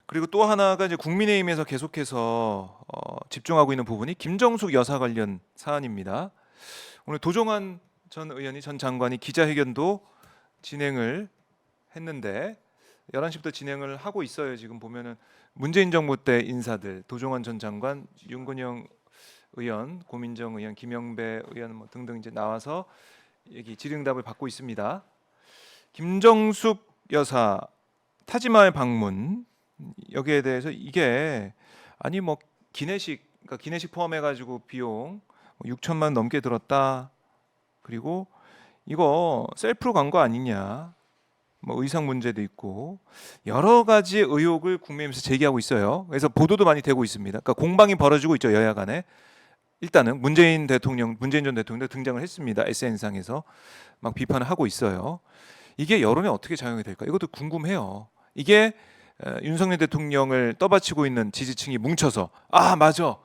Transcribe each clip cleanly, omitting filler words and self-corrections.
그리고 또 하나가 이제 국민의힘에서 계속해서 집중하고 있는 부분이 김정숙 여사 관련 사안입니다. 오늘 도종환 전 의원이 전 장관이 기자회견도 진행을 했는데 11시부터 진행을 하고 있어요. 지금 보면은 문재인 정부 때 인사들 도종환 전 장관, 윤건영 의원, 고민정 의원, 김영배 의원 뭐 등등 이제 나와서 얘기 질의응답을 받고 있습니다. 김정숙 여사 타지마을 방문 여기에 대해서 이게 아니 뭐 기내식 그러니까 기내식 포함해 가지고 비용 6천만 원 넘게 들었다. 그리고 이거 셀프로 간 거 아니냐. 뭐 의상 문제도 있고 여러 가지 의혹을 국민의힘에서 제기하고 있어요. 그래서 보도도 많이 되고 있습니다. 그러니까 공방이 벌어지고 있죠. 여야 간에. 일단은 문재인 전 대통령도 등장을 했습니다. SNS상에서 막 비판을 하고 있어요. 이게 여론에 어떻게 작용이 될까? 이것도 궁금해요. 이게 윤석열 대통령을 떠받치고 있는 지지층이 뭉쳐서 아 맞아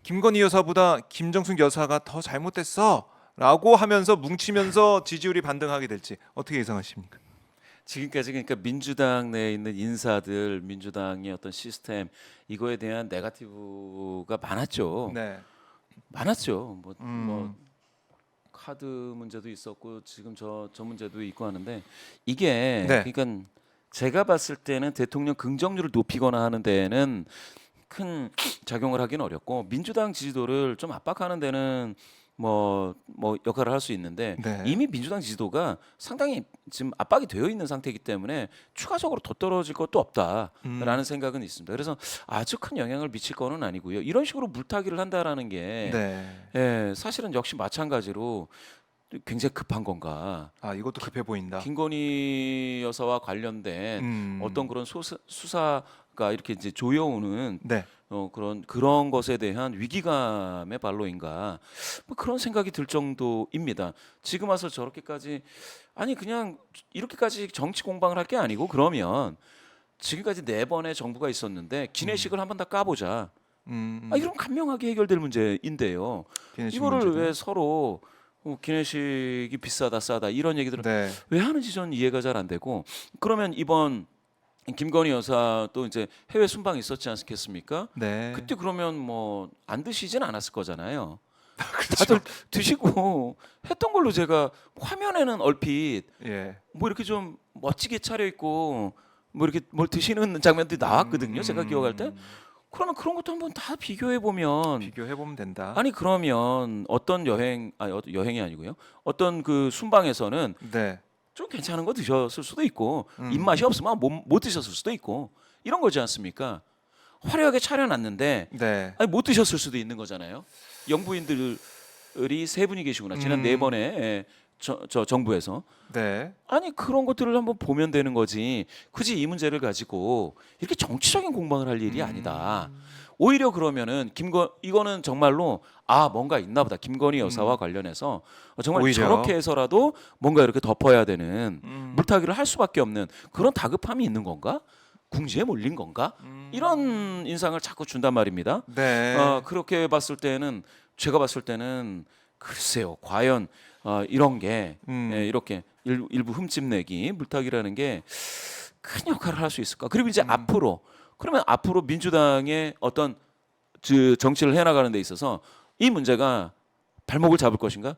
김건희 여사보다 김정숙 여사가 더 잘못됐어라고 하면서 뭉치면서 지지율이 반등하게 될지 어떻게 예상하십니까? 지금까지 그러니까 민주당 내에 있는 인사들, 민주당의 어떤 시스템 이거에 대한 네거티브가 많았죠. 네. 많았죠. 뭐 카드 문제도 있었고 지금 저 문제도 있고 하는데 이게 네. 그러니까 제가 봤을 때는 대통령 긍정률을 높이거나 하는 데에는 큰 작용을 하기는 어렵고 민주당 지지도를 좀 압박하는 데는 뭐 역할을 할 수 있는데 네. 이미 민주당 지지도가 상당히 지금 압박이 되어 있는 상태이기 때문에 추가적으로 더 떨어질 것도 없다라는 생각은 있습니다. 그래서 아주 큰 영향을 미칠 거는 아니고요. 이런 식으로 물타기를 한다라는 게 네. 사실은 역시 마찬가지로 굉장히 급한 건가? 아 이것도 급해 보인다. 김건희 여사와 관련된 어떤 그런 수사가 이렇게 이제 조여오는 네. 그런 것에 대한 위기감의 발로인가 뭐 그런 생각이 들 정도입니다. 지금 와서 저렇게까지 아니 그냥 이렇게까지 정치 공방을 할 게 아니고 그러면 지금까지 4번의 정부가 있었는데 기내식을 한번 다 까보자. 이런 간명하게 해결될 문제인데요. 기내식 이거를 문제도. 왜 서로 기내식이 비싸다 싸다 이런 얘기들을 네. 왜 하는지 전 이해가 잘 안 되고 그러면 이번 김건희 여사 또 이제 해외 순방 있었지 않겠습니까? 네. 그때 그러면 뭐 안 드시진 않았을 거잖아요. 그렇죠. 다들 드시고 했던 걸로 제가 화면에는 얼핏 예. 뭐 이렇게 좀 멋지게 차려 입고 뭐 이렇게 뭘 드시는 장면들이 나왔거든요. 제가 기억할 때. 그러면 그런 것도 한번 다 비교해 보면 비교해 보면 된다. 아니 그러면 어떤 여행이 아니고요. 어떤 그 순방에서는 네. 좀 괜찮은 거 드셨을 수도 있고 입맛이 없으면 못 드셨을 수도 있고 이런 거지 않습니까? 화려하게 차려놨는데 네. 아니 못 드셨을 수도 있는 거잖아요. 영부인들이 3분이 계시구나. 지난 4번에 저 정부에서 네. 아니 그런 것들을 한번 보면 되는 거지. 굳이 이 문제를 가지고 이렇게 정치적인 공방을 할 일이 아니다. 오히려 그러면은 이거는 정말로 뭔가 있나 보다. 김건희 여사와 관련해서 정말 오히려. 저렇게 해서라도 뭔가 이렇게 덮어야 되는 물타기를 할 수밖에 없는 그런 다급함이 있는 건가? 궁지에 몰린 건가? 이런 인상을 자꾸 준단 말입니다. 네. 그렇게 봤을 때는 제가 봤을 때는 글쎄요. 과연 이런 게 이렇게 일부 흠집내기 물타기라는 게 큰 역할을 할 수 있을까? 그리고 이제 앞으로 민주당의 어떤 정치를 해나가는 데 있어서 이 문제가 발목을 잡을 것인가?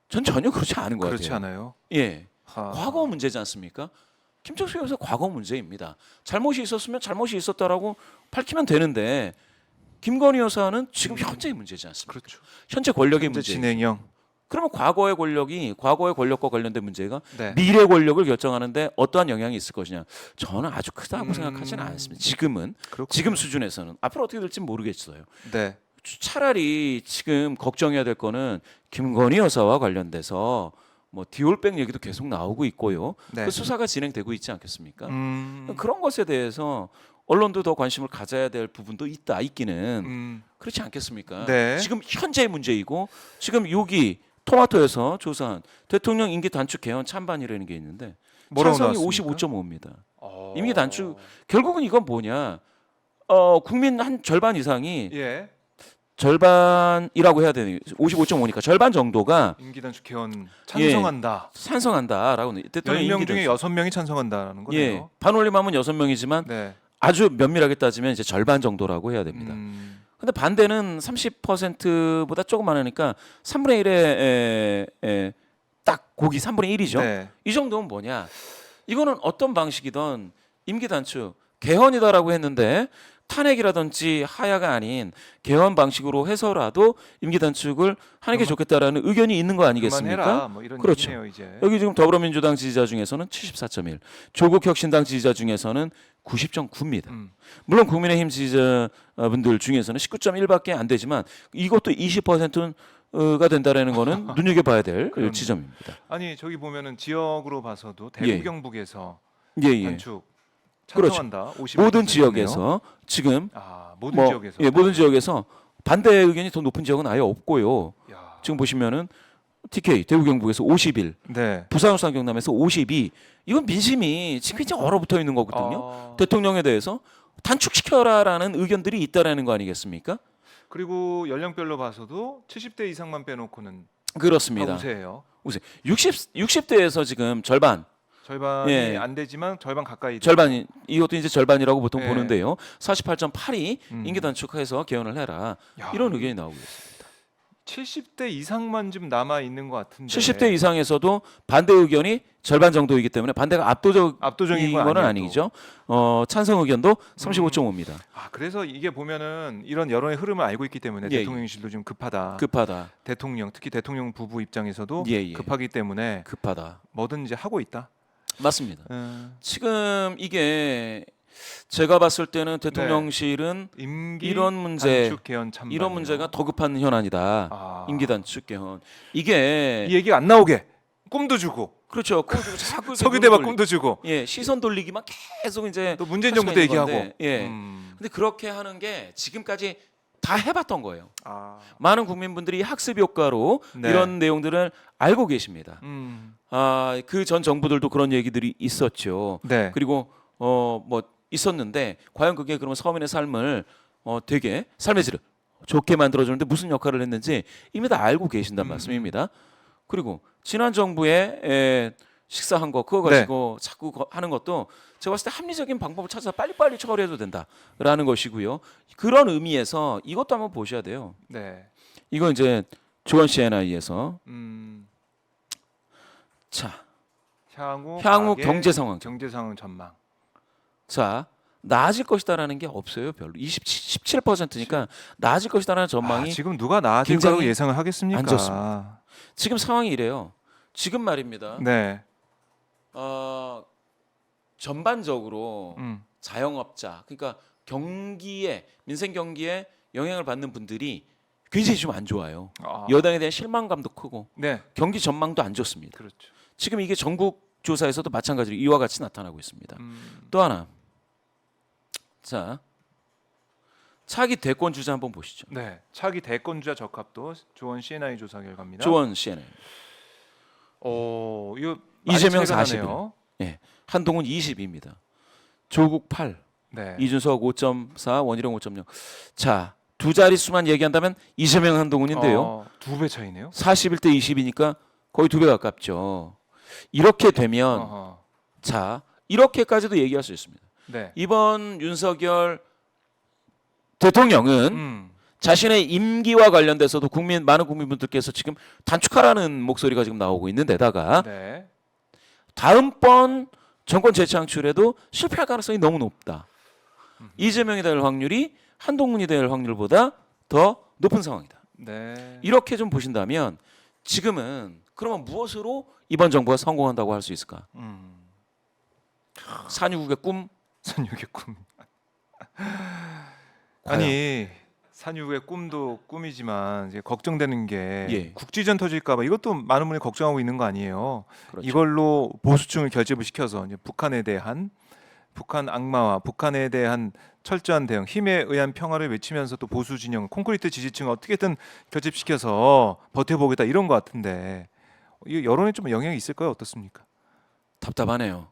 전 전혀 그렇지 않은 것 그렇지 같아요. 않아요. 예, 하. 과거 문제지 않습니까? 김정숙 여사 과거 문제입니다. 잘못이 있었으면 잘못이 있었다라고 밝히면 되는데 김건희 여사는 지금 현재의 문제지 않습니까? 그렇죠. 현재 권력의 현재 문제. 진행형. 그러면 과거의 권력과 관련된 문제가 네. 미래 권력을 결정하는데 어떠한 영향이 있을 것이냐? 저는 아주 크다고 생각하지는 않습니다. 지금은 그렇군요. 지금 수준에서는 앞으로 어떻게 될지 모르겠어요. 네. 차라리 지금 걱정해야 될 거는 김건희 여사와 관련돼서 뭐 디올백 얘기도 계속 나오고 있고요. 네. 그 수사가 진행되고 있지 않겠습니까? 음. 그런 것에 대해서 언론도 더 관심을 가져야 될 부분도 있기는 그렇지 않겠습니까? 네. 지금 현재의 문제이고 지금 여기 토마토에서 조사한 대통령 임기 단축 개헌 찬반이라는 게 있는데 뭐라고 찬성이 나왔습니까? 55.5입니다. 임기 단축 결국은 이건 뭐냐? 국민 한 절반 이상이 예. 절반이라고 해야 되는 55.5니까 절반 정도가 임기 단축 개헌 찬성한다. 찬성한다라고 대통령 10명 임기 중에 단축. 6명이 찬성한다라는 거네요. 반올림하면 6명이지만 네. 아주 면밀하게 따지면 이제 절반 정도라고 해야 됩니다. 근데 반대는 30%보다 조금 많으니까 3분의 1에 딱 고기 3분의 1이죠. 네. 이 정도면 뭐냐? 이거는 어떤 방식이든 임기 단축 개헌이다라고 했는데 탄핵이라든지 하야가 아닌 개헌 방식으로 해서라도 임기 단축을 하는 게 좋겠다라는 의견이 있는 거 아니겠습니까? 그만해라, 뭐 이런 그렇죠. 얘기네요, 이제. 여기 지금 더불어민주당 지지자 중에서는 74.1, 조국혁신당 지지자 중에서는 90.9입니다. 물론 국민의힘 지지자분들 중에서는 19.1밖에 안 되지만 이것도 20%가 된다라는 거는 눈여겨봐야 될 그러네요. 지점입니다. 아니 저기 보면은 지역으로 봐서도 예. 대구 경북에서 예. 단축 그렇죠. 찬성한다. 55% 모든 네요. 지역에서 지금 모든 지역에서. 예, 모든 지역에서 반대 의견이 더 높은 지역은 아예 없고요. 야. 지금 보시면은 TK 대구 경북에서 51, 네. 부산 울산 경남에서 52. 이건 민심이 지금 굉장히 얼어붙어 있는 거거든요. 대통령에 대해서 단축시켜라라는 의견들이 있다라는 거 아니겠습니까? 그리고 연령별로 봐서도 70대 이상만 빼놓고는 그렇습니다. 우세해요. 60대에서 지금 절반이 절반이 예. 안 되지만 절반 가까이. 이것도 이제 절반이라고 보통 예. 보는데요. 48.8이 음. 임기 단축해서 개헌을 해라. 야, 이런 의견이 나오고 있습니다. 70대 이상만 좀 남아 있는 것 같은데. 70대 이상에서도 반대 의견이 절반 정도이기 때문에 반대가 압도적인 건 거는 아니에요, 아니죠. 찬성 의견도 35.5입니다. 그래서 이게 보면은 이런 여론의 흐름을 알고 있기 때문에 예, 대통령실도 좀 급하다. 급하다. 대통령 특히 대통령 부부 입장에서도 예. 급하기 때문에 급하다. 뭐든 이제 하고 있다. 맞습니다. 지금 이게 제가 봤을 때는 대통령실은 임기 이런 문제, 단축 개헌 찬반. 이런 문제가 더 급한 현안이다. 임기 단축 개헌. 이 이게 얘기가 안 나오게 꿈도 주고 그렇죠. 그리고 자꾸 서기대박 꿈도 주고 예, 시선 돌리기만 계속 이제 또 문재인 할 수가 정부도 있는 얘기하고. 건데, 예. 근데 그렇게 하는 게 지금까지 다 해봤던 거예요. 많은 국민분들이 학습 효과로 네. 이런 내용들을 알고 계십니다. 음. 그 전 정부들도 그런 얘기들이 있었죠. 네. 그리고 뭐 있었는데 과연 그게 그러면 서민의 삶을 되게 삶의 질을 좋게 만들어주는데 무슨 역할을 했는지 이미 다 알고 계신다는 말씀입니다. 그리고 지난 정부에 식사한 거 그거 가지고 자꾸 하는 것도 제가 봤을 때 합리적인 방법을 찾아서 빨리빨리 처리해도 된다라는 것이고요. 그런 의미에서 이것도 한번 보셔야 돼요. 네. 이거 이제 조원 CNI에서 자 향후 향후 경제 상황. 경제 상황 전망. 자 나아질 것이다라는 게 없어요. 별로 17%니까 나아질 것이다라는 전망이 지금 누가 나아질 거라고 예상을 하겠습니까? 안 좋습니다. 지금 상황이 이래요. 지금 말입니다. 네. 전반적으로 자영업자 그러니까 민생 경기에 영향을 받는 분들이 굉장히 좀 안 좋아요. 여당에 대한 실망감도 크고 네. 경기 전망도 안 좋습니다. 그렇죠. 지금 이게 전국 조사에서도 마찬가지로 이와 같이 나타나고 있습니다. 또 하나, 자 차기 대권 주자 한번 보시죠. 네. 차기 대권주자 적합도 조원 CNI 조사 결과입니다. 조원 CNN. 이거 이재명 많이 차이가 40일. 나네요. 예. 한동훈 20입니다. 조국 8, 네. 이준석 5.4, 원희룡 5.0. 자, 두 자릿수만 얘기한다면 이재명 한동훈인데요. 2배 차이네요. 41대 20이니까 거의 2배 가깝죠. 이렇게 되면 자, 이렇게까지도 얘기할 수 있습니다. 네. 이번 윤석열 대통령은 자신의 임기와 관련돼서도 많은 국민분들께서 지금 단축하라는 목소리가 지금 나오고 있는 데다가 네. 다음번 정권 재창출에도 실패할 가능성이 너무 높다. 이재명이 될 확률이 한동훈이 될 확률보다 더 높은 상황이다. 네. 이렇게 좀 보신다면 지금은 그러면 무엇으로 이번 정부가 성공한다고 할 수 있을까? 산유국의 꿈? 산유의 꿈. 아니 산유의 꿈도 꿈이지만 이제 걱정되는 게 국지전 터질까봐 이것도 많은 분이 걱정하고 있는 거 아니에요. 그렇죠. 이걸로 보수층을 결집을 시켜서 이제 북한에 대한 북한 악마와 북한에 대한 철저한 대응, 힘에 의한 평화를 외치면서 또 보수 진영, 콘크리트 지지층을 어떻게든 결집시켜서 버텨보겠다 이런 것 같은데 이 여론에 좀 영향이 있을까요? 어떻습니까? 답답하네요.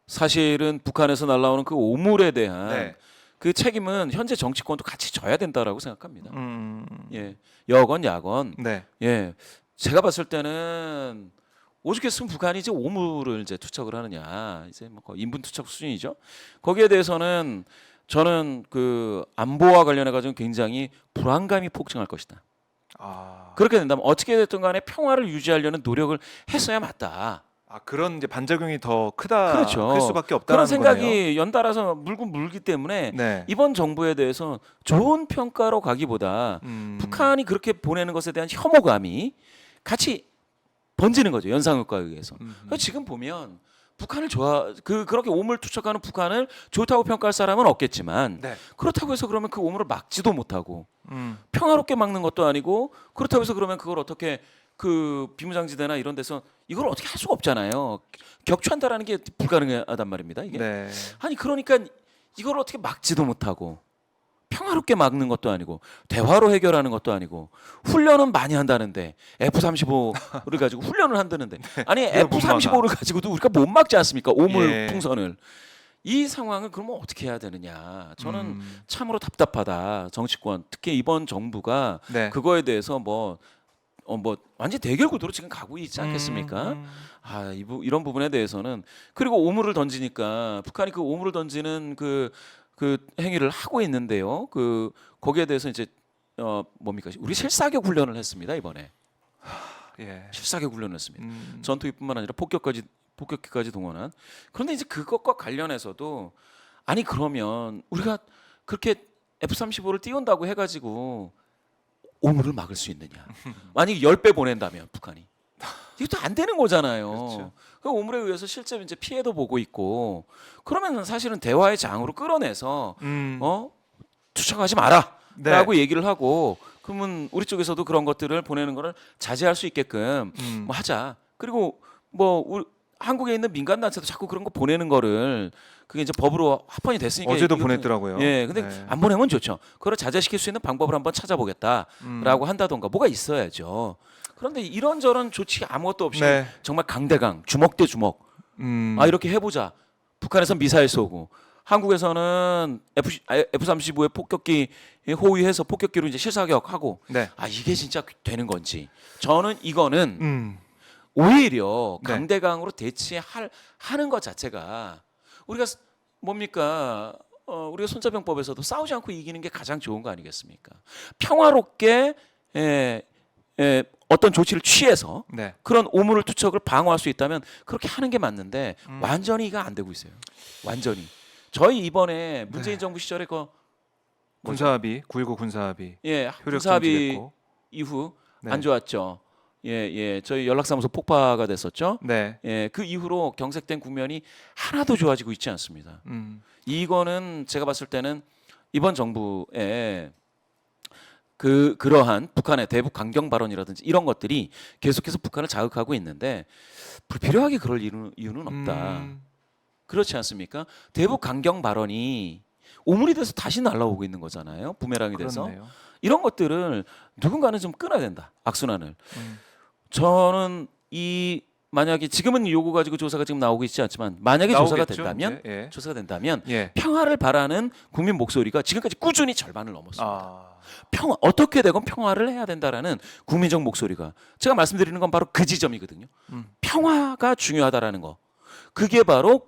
사실은 북한에서 날라오는 그 오물에 대한 그 책임은 현재 정치권도 같이 져야 된다라고 생각합니다. 예, 여건 야건. 네. 예, 제가 봤을 때는 오죽했으면 북한이 이제 오물을 이제 투척을 하느냐, 이제 뭐 거의 인분 투척 수준이죠. 거기에 대해서는 저는 그 안보와 관련해 가지고 굉장히 불안감이 폭증할 것이다. 아, 그렇게 된다면 어떻게 됐든 간에 평화를 유지하려는 노력을 했어야 맞다. 그런 이제 반작용이 더 크다, 그렇죠. 클 수밖에 없다는 그런 생각이 거네요. 연달아서 물기 때문에 네. 이번 정부에 대해서 좋은 평가로 가기보다 북한이 그렇게 보내는 것에 대한 혐오감이 같이 번지는 거죠. 연상효과에 의해서. 그래서 지금 보면 북한을 그렇게 오물투척하는 북한을 좋다고 평가할 사람은 없겠지만 네. 그렇다고 해서 그러면 그 오물을 막지도 못하고 음. 평화롭게 막는 것도 아니고 그렇다고 해서 그러면 그걸 어떻게 그 비무장지대나 이런 데서 이걸 어떻게 할 수가 없잖아요. 격추한다라는 게 불가능하단 말입니다. 이게 네. 아니 그러니까 이걸 어떻게 막지도 못하고 평화롭게 막는 것도 아니고 대화로 해결하는 것도 아니고 훈련은 많이 한다는데 F-35를 가지고 훈련을 한다는데 아니 그걸 못 F-35를 가지고도 우리가 못 막지 않습니까? 오물 예. 풍선을. 이 상황을 그러면 어떻게 해야 되느냐. 저는 음. 참으로 답답하다. 정치권 특히 이번 정부가 네. 그거에 대해서 뭐 완전 대결 구도로 지금 가고 있지 않겠습니까? 이런 부분에 대해서는 그리고 오물을 던지니까 북한이 그 오물을 던지는 그 행위를 하고 있는데요. 거기에 대해서 이제 뭡니까? 우리 실사격 훈련을 했습니다 이번에. 예. 실사격 훈련을 했습니다. 전투기뿐만 아니라 폭격기까지 동원한. 그런데 이제 그것과 관련해서도 아니 그러면 우리가 그렇게 F-35를 띄운다고 해가지고 오물을 막을 수 있느냐? 만약에 10배 보낸다면 북한이 이것도 안 되는 거잖아요. 그렇죠. 그 오물에 의해서 실제 이제 피해도 보고 있고 그러면 사실은 대화의 장으로 끌어내서 투척하지 마라라고 네. 얘기를 하고 그러면 우리 쪽에서도 그런 것들을 보내는 거를 자제할 수 있게끔 뭐 하자. 그리고 우리 한국에 있는 민간 단체도 자꾸 그런 거 보내는 거를 그게 이제 법으로 합헌이 됐으니까 어제도 이것도- 보냈더라고요. 예, 근데 네. 안 보내면 좋죠. 그걸 자제시킬 수 있는 방법을 한번 찾아보겠다라고 한다던가 뭐가 있어야죠. 그런데 이런저런 조치 아무것도 없이 네. 정말 강대강 주먹 대 주먹 이렇게 해보자. 북한에서 미사일 쏘고 한국에서는 F-35의 폭격기 호위해서 폭격기로 이제 실사격하고 네. 이게 진짜 되는 건지 저는 이거는 오히려 네. 강대강으로 하는 것 자체가 우리가 뭡니까? 우리가 손자병법에서도 싸우지 않고 이기는 게 가장 좋은 거 아니겠습니까? 평화롭게 어떤 조치를 취해서 네. 그런 오물을 투척을 방어할 수 있다면 그렇게 하는 게 맞는데 완전히 이가 안 되고 있어요. 완전히. 저희 이번에 문재인 정부 시절에 군사합의 9.19 군사합의 효력 효력 합의 정지됐고. 이후 네. 안 좋았죠. 저희 연락사무소 폭파가 됐었죠. 네. 그 이후로 경색된 국면이 하나도 좋아지고 있지 않습니다. 이거는 제가 봤을 때는 이번 정부의 그러한 북한의 대북 강경 발언이라든지 이런 것들이 계속해서 북한을 자극하고 있는데 불필요하게 그럴 이유는 없다. 그렇지 않습니까? 대북 강경 발언이 오물이 돼서 다시 날라오고 있는 거잖아요. 부메랑이 돼서. 그렇네요. 이런 것들을 누군가는 좀 끊어야 된다. 악순환을. 저는 만약에 지금은 요거 가지고 조사가 지금 나오고 있지 않지만 만약에 조사가 나오겠죠, 된다면 이제. 예. 조사가 된다면 예. 평화를 바라는 국민 목소리가 지금까지 꾸준히 절반을 넘었습니다. 아. 어떻게 되건 평화를 해야 된다라는 국민적 목소리가 제가 말씀드리는 건 바로 그 지점이거든요. 평화가 중요하다라는 거. 그게 바로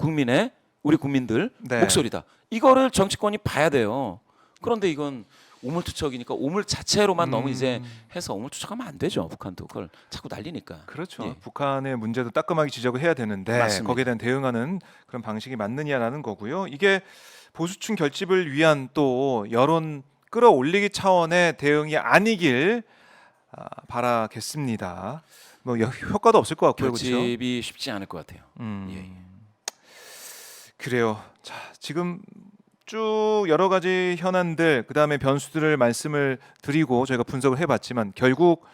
우리 국민들 네. 목소리다. 이거를 정치권이 봐야 돼요. 그런데 이건 오물투척이니까 오물 자체로만 너무 이제 해서 오물투척하면 안 되죠. 북한도 그걸 자꾸 날리니까. 그렇죠. 예. 북한의 문제도 따끔하게 지적을 해야 되는데 맞습니다. 거기에 대한 대응하는 그런 방식이 맞느냐라는 거고요. 이게 보수층 결집을 위한 또 여론 끌어올리기 차원의 대응이 아니길 바라겠습니다. 뭐 효과도 없을 것 같고요. 그렇죠? 결집이 쉽지 않을 것 같아요. 예. 그래요. 자, 지금 쭉 여러 가지 현안들 그다음에 변수들을 말씀을 드리고 저희가 분석을 해봤지만 결국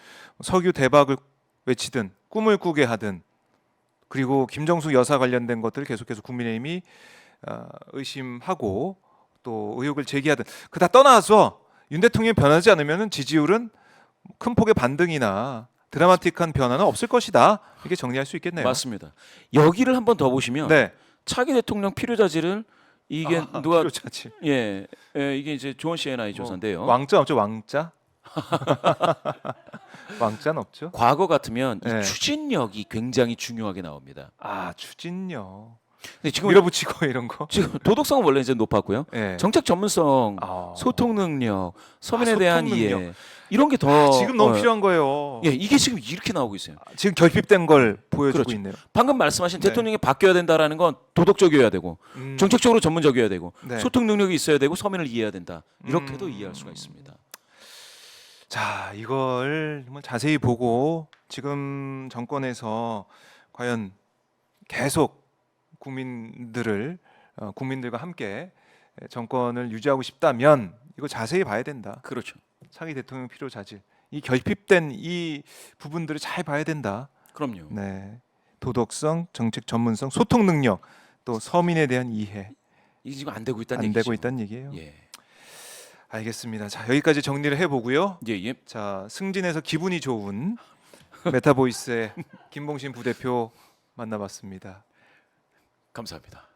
석유 대박을 외치든 꿈을 꾸게 하든 그리고 김정숙 여사 관련된 것들을 계속해서 국민의힘이 의심하고 또 의혹을 제기하든 그 다 떠나서 윤 대통령이 변하지 않으면 지지율은 큰 폭의 반등이나 드라마틱한 변화는 없을 것이다. 이렇게 정리할 수 있겠네요. 맞습니다. 여기를 한번 더 보시면 네. 차기 대통령 필요자질을 이게 누가 필요자질. 이게 이제 조원 CNI 조사인데요. 왕자 없죠, 왕자? 왕자는 없죠. 과거 같으면 네. 이 추진력이 굉장히 중요하게 나옵니다. 아 추진력, 근데 지금 밀어붙이고 이런 거. 지금 도덕성은 원래 이제 높았고요. 네. 정책 전문성, 아. 소통 능력, 서민에 소통 대한 능력. 이해 이런 게 더 지금 너무 필요한 거예요. 예, 이게 지금 이렇게 나오고 있어요. 지금 결핍된 걸 보여주고 그렇죠. 있네요. 방금 말씀하신 네. 대통령이 바뀌어야 된다라는 건 도덕적이어야 되고 정책적으로 전문적이어야 되고 네. 소통 능력이 있어야 되고 서민을 이해해야 된다. 이렇게도 이해할 수가 있습니다. 자, 이걸 한번 자세히 보고 지금 정권에서 과연 계속 국민들과 함께 정권을 유지하고 싶다면 이거 자세히 봐야 된다. 그렇죠. 차기 대통령 필요 자질, 이 결핍된 이 부분들을 잘 봐야 된다. 그럼요. 네, 도덕성, 정책 전문성, 소통 능력, 또 서민에 대한 이해 이게 지금 안 되고 있다는 안 얘기죠. 되고 있다는 얘기예요. 예. 알겠습니다. 자, 여기까지 정리를 해보고요. 예, 예. 자, 승진해서 기분이 좋은 메타보이스의 김봉신 부대표 만나봤습니다. 감사합니다.